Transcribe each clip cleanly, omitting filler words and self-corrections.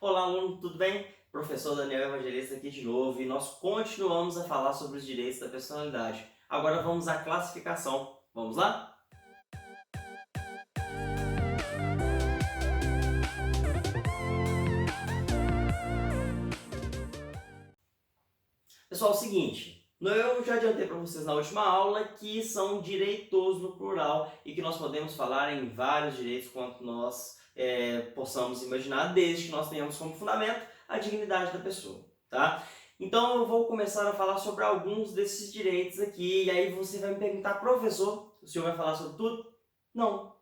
Olá, aluno, tudo bem? Professor Daniel Evangelista aqui de novo e nós continuamos a falar sobre os direitos da personalidade. Agora vamos à classificação. Vamos lá? Pessoal, é o seguinte, eu já adiantei para vocês na última aula que são direitos no plural e que nós podemos falar em vários direitos quanto nós possamos imaginar, desde que nós tenhamos como fundamento a dignidade da pessoa, tá? Então eu vou começar a falar sobre alguns desses direitos aqui e aí você vai me perguntar, professor, o senhor vai falar sobre tudo? Não,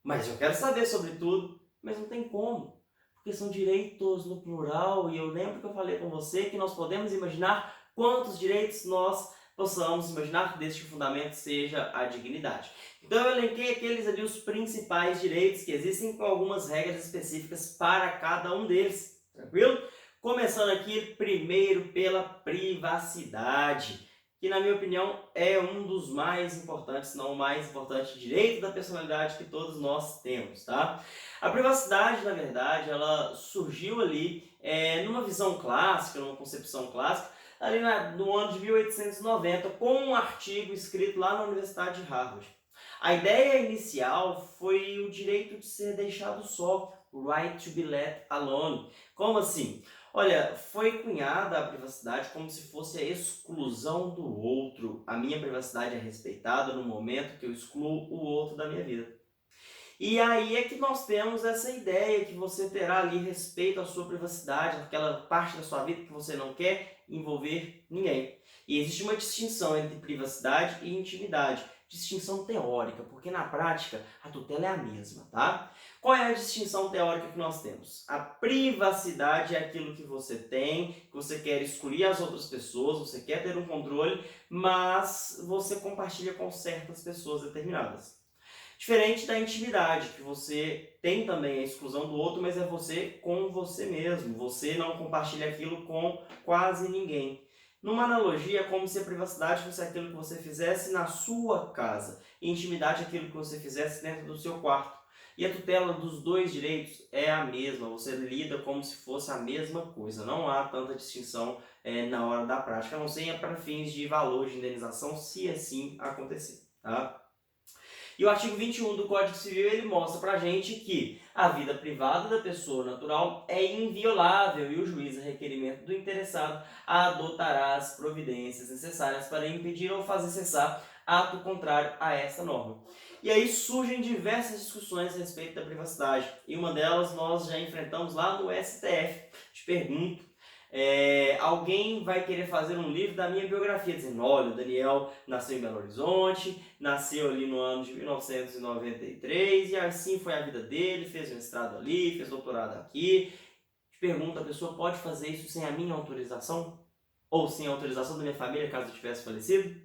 mas eu quero saber sobre tudo, mas não tem como, porque são direitos no plural e eu lembro que eu falei com você que nós podemos imaginar quantos direitos nós possamos imaginar desde que o fundamento seja a dignidade. Então eu elenquei aqueles ali os principais direitos que existem com algumas regras específicas para cada um deles, tranquilo? Começando aqui primeiro pela privacidade, que na minha opinião é um dos mais importantes, se não o mais importante direito da personalidade que todos nós temos, tá? A privacidade, na verdade, ela surgiu ali numa visão clássica, numa concepção clássica, ali no ano de 1890, com um artigo escrito lá na Universidade de Harvard. A ideia inicial foi o direito de ser deixado só, o right to be let alone. Como assim? Olha, foi cunhada a privacidade como se fosse a exclusão do outro. A minha privacidade é respeitada no momento que eu excluo o outro da minha vida. E aí é que nós temos essa ideia que você terá ali respeito à sua privacidade, aquela parte da sua vida que você não quer envolver ninguém. E existe uma distinção entre privacidade e intimidade. Distinção teórica, porque na prática a tutela é a mesma, tá? Qual é a distinção teórica que nós temos? A privacidade é aquilo que você tem, que você quer excluir as outras pessoas, você quer ter um controle, mas você compartilha com certas pessoas determinadas. Diferente da intimidade, que você tem também a exclusão do outro, mas é você com você mesmo. Você não compartilha aquilo com quase ninguém. Numa analogia, é como se a privacidade fosse aquilo que você fizesse na sua casa. E intimidade é aquilo que você fizesse dentro do seu quarto. E a tutela dos dois direitos é a mesma. Você lida como se fosse a mesma coisa. Não há tanta distinção na hora da prática, a não ser para fins de valor de indenização, se assim acontecer, tá? E o artigo 21 do Código Civil ele mostra pra gente que a vida privada da pessoa natural é inviolável e o juiz, a requerimento do interessado, adotará as providências necessárias para impedir ou fazer cessar ato contrário a esta norma. E aí surgem diversas discussões a respeito da privacidade. E uma delas nós já enfrentamos lá no STF. Te pergunto, alguém vai querer fazer um livro da minha biografia, dizendo, olha, o Daniel nasceu em Belo Horizonte, nasceu ali no ano de 1993, e assim foi a vida dele, fez mestrado ali, fez doutorado aqui. Te pergunto, a pessoa pode fazer isso sem a minha autorização? Ou sem a autorização da minha família, caso eu tivesse falecido?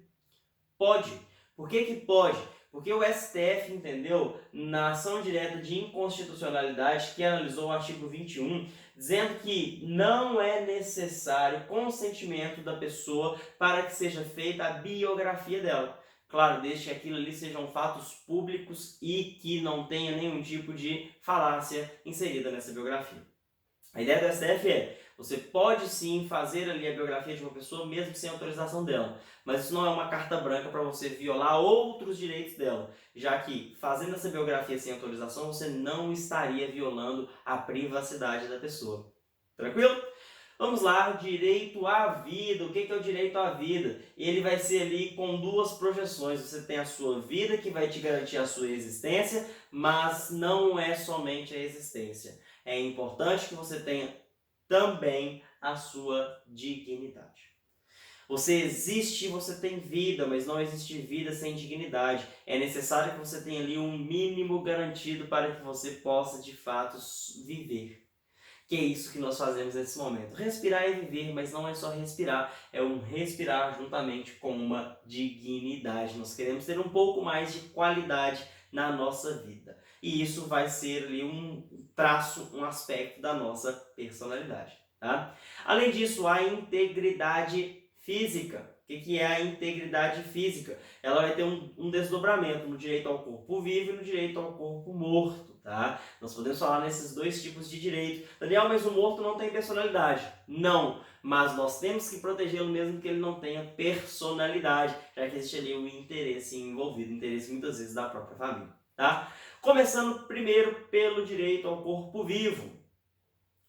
Pode. Por que que pode? Porque o STF entendeu na ação direta de inconstitucionalidade que analisou o artigo 21, dizendo que não é necessário consentimento da pessoa para que seja feita a biografia dela. Claro, desde que aquilo ali sejam fatos públicos e que não tenha nenhum tipo de falácia inserida nessa biografia. A ideia do STF é, você pode sim fazer ali a biografia de uma pessoa mesmo sem autorização dela, mas isso não é uma carta branca para você violar outros direitos dela, já que fazendo essa biografia sem autorização você não estaria violando a privacidade da pessoa. Tranquilo? Vamos lá, direito à vida. O que é o direito à vida? Ele vai ser ali com duas projeções. Você tem a sua vida, que vai te garantir a sua existência, mas não é somente a existência. É importante que você tenha também a sua dignidade. Você existe e você tem vida, mas não existe vida sem dignidade. É necessário que você tenha ali um mínimo garantido para que você possa de fato viver. Que é isso que nós fazemos nesse momento. Respirar é viver, mas não é só respirar, é um respirar juntamente com uma dignidade. Nós queremos ter um pouco mais de qualidade na nossa vida. E isso vai ser ali um traço, um aspecto da nossa personalidade. Tá? Além disso, a integridade física. O que é a integridade física? Ela vai ter um desdobramento no direito ao corpo vivo e no direito ao corpo morto. tá? Nós podemos falar nesses dois tipos de direito. Daniel, mas o morto não tem personalidade. Não, mas nós temos que protegê-lo mesmo que ele não tenha personalidade, já que existe ali um interesse envolvido, interesse muitas vezes da própria família, tá? Começando primeiro pelo direito ao corpo vivo.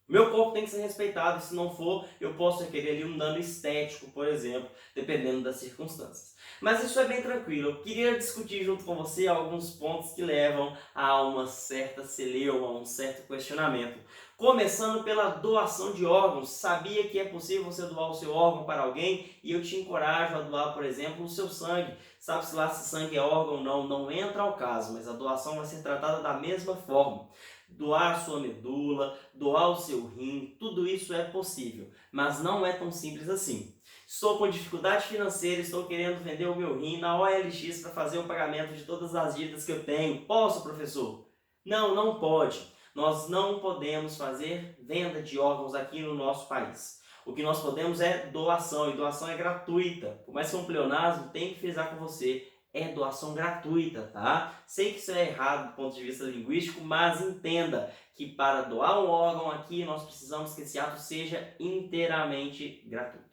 Meu corpo tem que ser respeitado, e se não for, eu posso requerer ali um dano estético, por exemplo, dependendo das circunstâncias. Mas isso é bem tranquilo. Eu queria discutir junto com você alguns pontos que levam a uma certa celeuma, a um certo questionamento. Começando pela doação de órgãos. Sabia que é possível você doar o seu órgão para alguém? E eu te encorajo a doar, por exemplo, o seu sangue. Sabe-se lá se sangue é órgão ou não, não entra ao caso, mas a doação vai ser tratada da mesma forma. Doar a sua medula, doar o seu rim, tudo isso é possível, mas não é tão simples assim. Estou com dificuldade financeira, estou querendo vender o meu rim na OLX para fazer o pagamento de todas as dívidas que eu tenho. Posso, professor? Não, não pode. Nós não podemos fazer venda de órgãos aqui no nosso país. O que nós podemos é doação, e doação é gratuita. Por mais que é um pleonasmo, tem que frisar com você, é doação gratuita, tá? Sei que isso é errado do ponto de vista linguístico, mas entenda que para doar um órgão aqui, nós precisamos que esse ato seja inteiramente gratuito.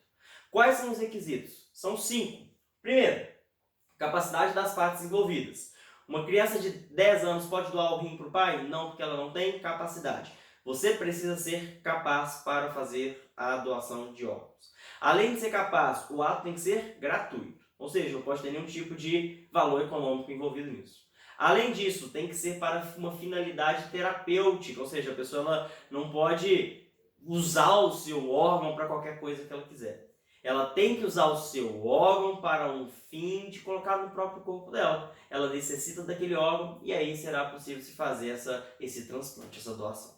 Quais são os requisitos? São 5. Primeiro, capacidade das partes envolvidas. Uma criança de 10 anos pode doar o rim para o pai? Não, porque ela não tem capacidade. Você precisa ser capaz para fazer a doação de órgãos. Além de ser capaz, o ato tem que ser gratuito. Ou seja, não pode ter nenhum tipo de valor econômico envolvido nisso. Além disso, tem que ser para uma finalidade terapêutica, ou seja, a pessoa ela não pode usar o seu órgão para qualquer coisa que ela quiser. Ela tem que usar o seu órgão para um fim de colocar no próprio corpo dela. Ela necessita daquele órgão e aí será possível se fazer esse transplante, essa doação.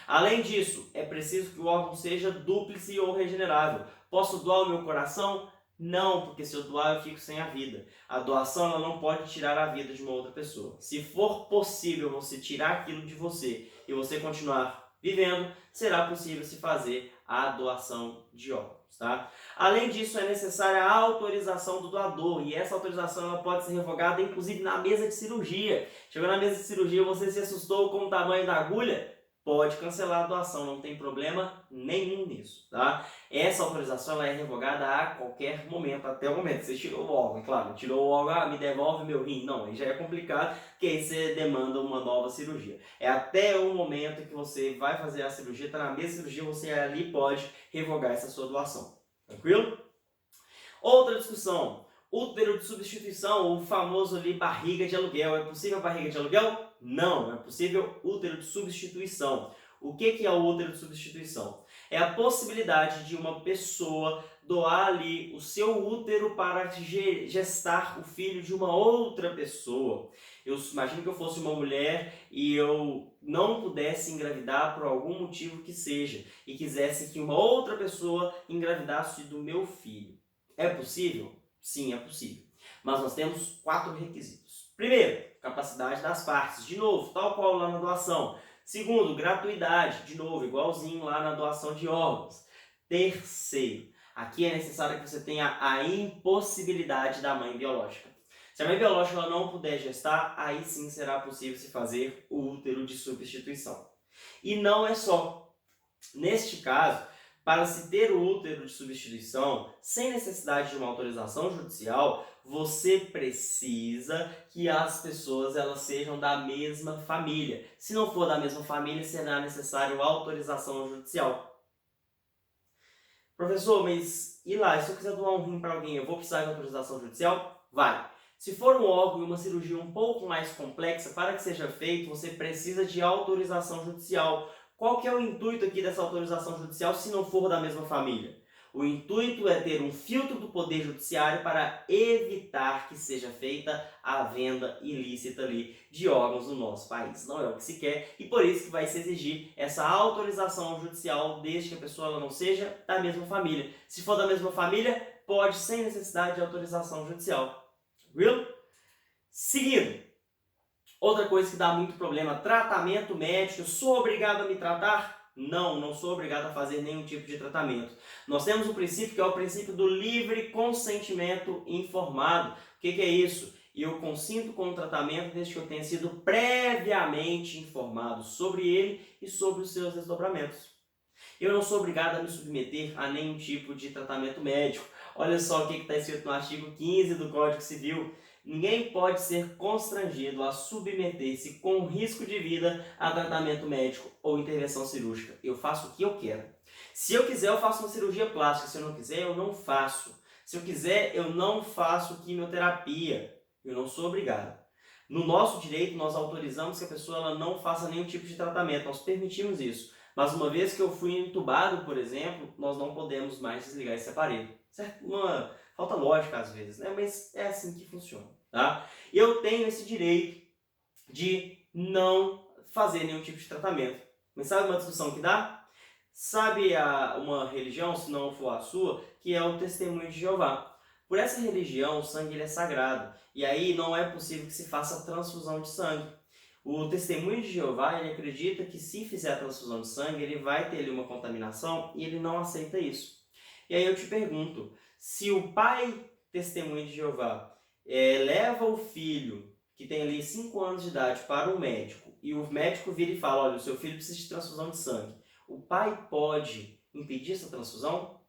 Além disso, é preciso que o órgão seja dúplice ou regenerável. Posso doar o meu coração? Não, porque se eu doar eu fico sem a vida. A doação ela não pode tirar a vida de uma outra pessoa. Se for possível você tirar aquilo de você e você continuar vivendo, será possível se fazer a doação de órgãos, tá? Além disso, é necessária a autorização do doador, e essa autorização ela pode ser revogada inclusive na mesa de cirurgia. Chegou na mesa de cirurgia, você se assustou com o tamanho da agulha? Pode cancelar a doação, não tem problema nenhum nisso, tá? Essa autorização ela é revogada a qualquer momento, até o momento que você tirou o órgão, claro, tirou o órgão, me devolve meu rim, não, aí já é complicado, porque aí você demanda uma nova cirurgia. É até o momento que você vai fazer a cirurgia, está na mesma cirurgia, você ali pode revogar essa sua doação, tranquilo? Outra discussão, útero de substituição, o famoso ali barriga de aluguel, é possível barriga de aluguel? Não, é possível útero de substituição. O que é o útero de substituição? É a possibilidade de uma pessoa doar ali o seu útero para gestar o filho de uma outra pessoa. Eu imagino que eu fosse uma mulher e eu não pudesse engravidar por algum motivo que seja e quisesse que uma outra pessoa engravidasse do meu filho. É possível? Sim, é possível. Mas nós temos 4 requisitos. Primeiro, capacidade das partes, de novo, tal qual lá na doação. Segundo, gratuidade, de novo, igualzinho lá na doação de órgãos. Terceiro, aqui é necessário que você tenha a impossibilidade da mãe biológica. Se a mãe biológica ela não puder gestar, aí sim será possível se fazer o útero de substituição. E não é só. Neste caso, para se ter o útero de substituição, sem necessidade de uma autorização judicial, você precisa que as pessoas elas sejam da mesma família. Se não for da mesma família, será necessário autorização judicial. Professor, mas e lá, se eu quiser doar um rim para alguém, eu vou precisar de autorização judicial? Vai. Se for um órgão e uma cirurgia um pouco mais complexa, para que seja feito, você precisa de autorização judicial. Qual que é o intuito aqui dessa autorização judicial se não for da mesma família? O intuito é ter um filtro do Poder Judiciário para evitar que seja feita a venda ilícita ali de órgãos no nosso país. Não é o que se quer e por isso que vai se exigir essa autorização judicial desde que a pessoa ela não seja da mesma família. Se for da mesma família, pode sem necessidade de autorização judicial. Viu? Seguindo. Outra coisa que dá muito problema, tratamento médico. Sou obrigado a me tratar? Não, não sou obrigado a fazer nenhum tipo de tratamento. Nós temos um princípio que é o princípio do livre consentimento informado. O que é isso? e eu consinto com o tratamento desde que eu tenha sido previamente informado sobre ele e sobre os seus desdobramentos. Eu não sou obrigado a me submeter a nenhum tipo de tratamento médico. Olha só o que está escrito no artigo 15 do Código Civil. Ninguém pode ser constrangido a submeter-se com risco de vida a tratamento médico ou intervenção cirúrgica. Eu faço o que eu quero. Se eu quiser, eu faço uma cirurgia plástica. Se eu não quiser, eu não faço. Se eu quiser, eu não faço quimioterapia. Eu não sou obrigado. No nosso direito, nós autorizamos que a pessoa ela não faça nenhum tipo de tratamento. Nós permitimos isso. Mas uma vez que eu fui entubado, por exemplo, nós não podemos mais desligar esse aparelho. Certo? Uma falta lógica às vezes, né? Mas é assim que funciona, tá? E eu tenho esse direito de não fazer nenhum tipo de tratamento. Mas sabe uma discussão que dá? Sabe uma religião, se não for a sua, que é o Testemunho de Jeová. Por essa religião, o sangue ele é sagrado. E aí não é possível que se faça transfusão de sangue. O Testemunho de Jeová, ele acredita que se fizer a transfusão de sangue, ele vai ter ali uma contaminação e ele não aceita isso. E aí eu te pergunto, se o pai Testemunho de Jeová leva o filho, que tem ali 5 anos de idade, para o médico, e o médico vira e fala, olha, o seu filho precisa de transfusão de sangue, o pai pode impedir essa transfusão?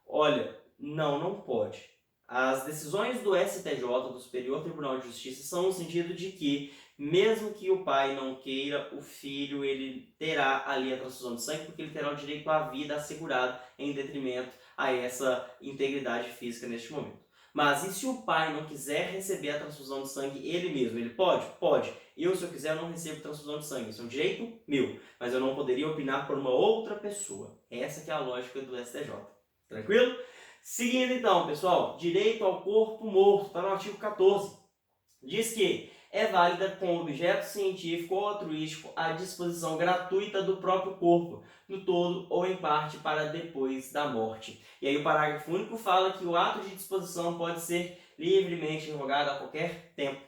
Olha, não pode. As decisões do STJ, do Superior Tribunal de Justiça, são no sentido de que, mesmo que o pai não queira, o filho ele terá ali a transfusão de sangue, porque ele terá o direito à vida assegurado em detrimento a essa integridade física neste momento. Mas e se o pai não quiser receber a transfusão de sangue ele mesmo? Ele pode? Pode. Eu, se eu quiser, não recebo transfusão de sangue. Isso é um direito meu. Mas eu não poderia opinar por uma outra pessoa. Essa que é a lógica do STJ. Tranquilo? Seguindo então, pessoal, direito ao corpo morto, está no artigo 14. Diz que é válida com objeto científico ou altruístico a disposição gratuita do próprio corpo, no todo ou em parte, para depois da morte. E aí o parágrafo único fala que o ato de disposição pode ser livremente revogado a qualquer tempo.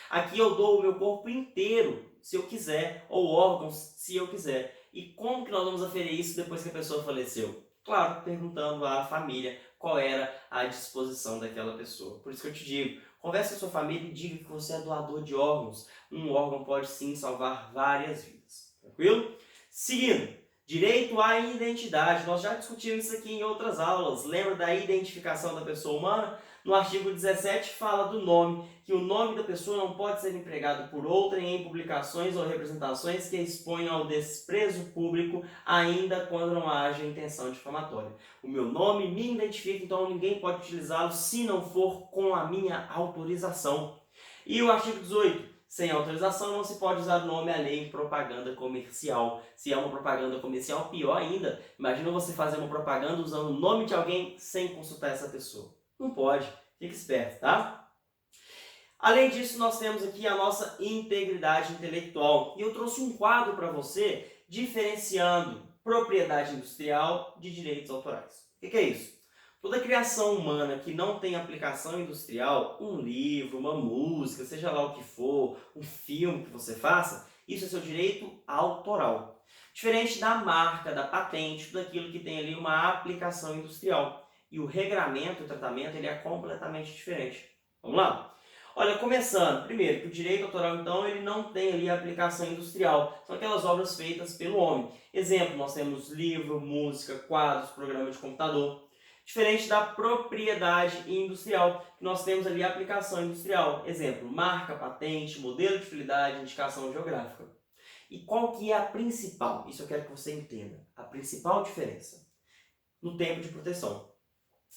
Aqui eu dou o meu corpo inteiro, se eu quiser, ou órgãos, se eu quiser. E como que nós vamos aferir isso depois que a pessoa faleceu? Claro, perguntando à família qual era a disposição daquela pessoa. Por isso que eu te digo, converse com a sua família e diga que você é doador de órgãos. Um órgão pode sim salvar várias vidas. Tranquilo? Seguindo, direito à identidade. Nós já discutimos isso aqui em outras aulas. Lembra da identificação da pessoa humana? No artigo 17 fala do nome, que o nome da pessoa não pode ser empregado por outra em publicações ou representações que exponham ao desprezo público, ainda quando não haja intenção difamatória. O meu nome me identifica, então ninguém pode utilizá-lo se não for com a minha autorização. E o artigo 18. Sem autorização não se pode usar o nome alheio em propaganda comercial. Se é uma propaganda comercial, pior ainda. Imagina você fazer uma propaganda usando o nome de alguém sem consultar essa pessoa. Não pode. Fique esperto, tá? Além disso, nós temos aqui a nossa integridade intelectual. E eu trouxe um quadro para você diferenciando propriedade industrial de direitos autorais. O que é isso? Toda criação humana que não tem aplicação industrial, um livro, uma música, seja lá o que for, um filme que você faça, isso é seu direito autoral. Diferente da marca, da patente, tudo aquilo que tem ali uma aplicação industrial. E o regramento, o tratamento, ele é completamente diferente. Vamos lá? Olha, começando, primeiro, que o direito autoral, então, ele não tem ali aplicação industrial. São aquelas obras feitas pelo homem. Exemplo, nós temos livro, música, quadros, programa de computador. Diferente da propriedade industrial, que nós temos ali a aplicação industrial. Exemplo, marca, patente, modelo de utilidade, indicação geográfica. E qual que é a principal? Isso eu quero que você entenda. A principal diferença no tempo de proteção.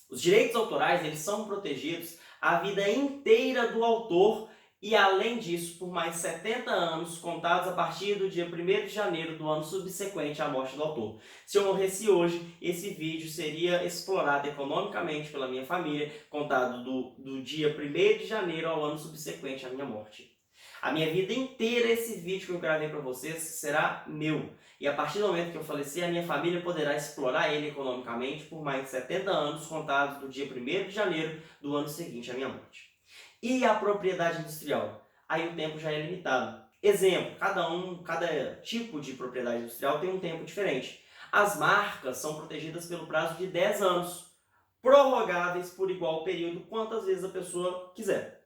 Os direitos autorais, eles são protegidos a vida inteira do autor e, além disso, por mais 70 anos, contados a partir do dia 1º de janeiro do ano subsequente à morte do autor. Se eu morresse hoje, esse vídeo seria explorado economicamente pela minha família, contado do dia 1º de janeiro ao ano subsequente à minha morte. A minha vida inteira, esse vídeo que eu gravei para vocês será meu. E a partir do momento que eu falecer, a minha família poderá explorar ele economicamente por mais de 70 anos, contados do dia 1º de janeiro do ano seguinte à minha morte. E a propriedade industrial? Aí o tempo já é limitado. Exemplo, cada tipo de propriedade industrial tem um tempo diferente. As marcas são protegidas pelo prazo de 10 anos, prorrogáveis por igual período, quantas vezes a pessoa quiser.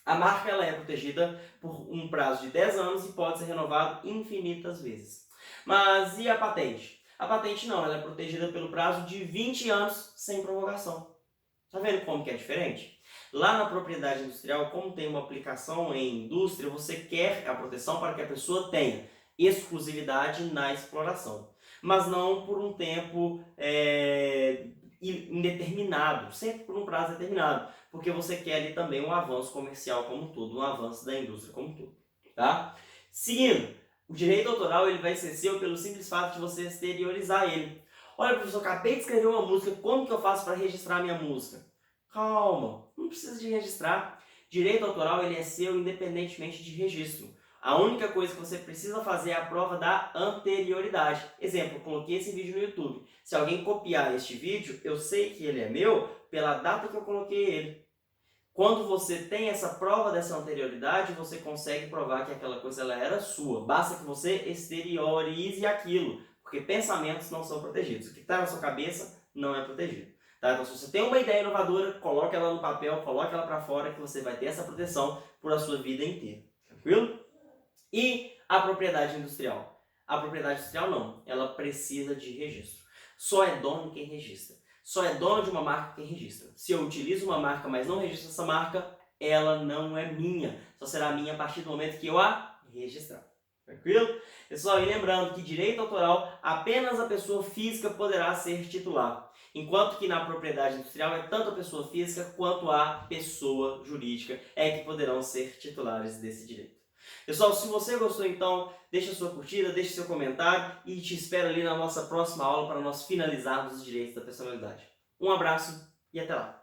A marca ela é protegida por um prazo de 10 anos e pode ser renovado infinitas vezes. Mas e a patente? A patente não, ela é protegida pelo prazo de 20 anos sem prorrogação. Tá vendo como que é diferente? Lá na propriedade industrial, como tem uma aplicação em indústria, você quer a proteção para que a pessoa tenha exclusividade na exploração, mas não por um tempo indeterminado, sempre por um prazo determinado, porque você quer ali também um avanço comercial como um todo, um avanço da indústria como um todo, tá? Seguindo, o direito autoral ele vai ser seu pelo simples fato de você exteriorizar ele. Olha, professor, acabei de escrever uma música, como que eu faço para registrar a minha música? Calma, não precisa de registrar. Direito autoral ele é seu independentemente de registro. A única coisa que você precisa fazer é a prova da anterioridade. Exemplo, eu coloquei esse vídeo no YouTube. Se alguém copiar este vídeo, eu sei que ele é meu pela data que eu coloquei ele. Quando você tem essa prova dessa anterioridade, você consegue provar que aquela coisa ela era sua. Basta que você exteriorize aquilo, porque pensamentos não são protegidos. O que está na sua cabeça não é protegido. Tá? Então, se você tem uma ideia inovadora, coloque ela no papel, coloque ela para fora, que você vai ter essa proteção por a sua vida inteira. Tranquilo? E a propriedade industrial? A propriedade industrial não, ela precisa de registro. Só é dono quem registra. Só é dono de uma marca quem registra. Se eu utilizo uma marca, mas não registro essa marca, ela não é minha. Só será minha a partir do momento que eu a registrar. Tranquilo? Pessoal, e lembrando que direito autoral, apenas a pessoa física poderá ser titular. Enquanto que na propriedade industrial é tanto a pessoa física quanto a pessoa jurídica é que poderão ser titulares desse direito. Pessoal, se você gostou então, deixa sua curtida, deixa seu comentário e te espero ali na nossa próxima aula para nós finalizarmos os direitos da personalidade. Um abraço e até lá!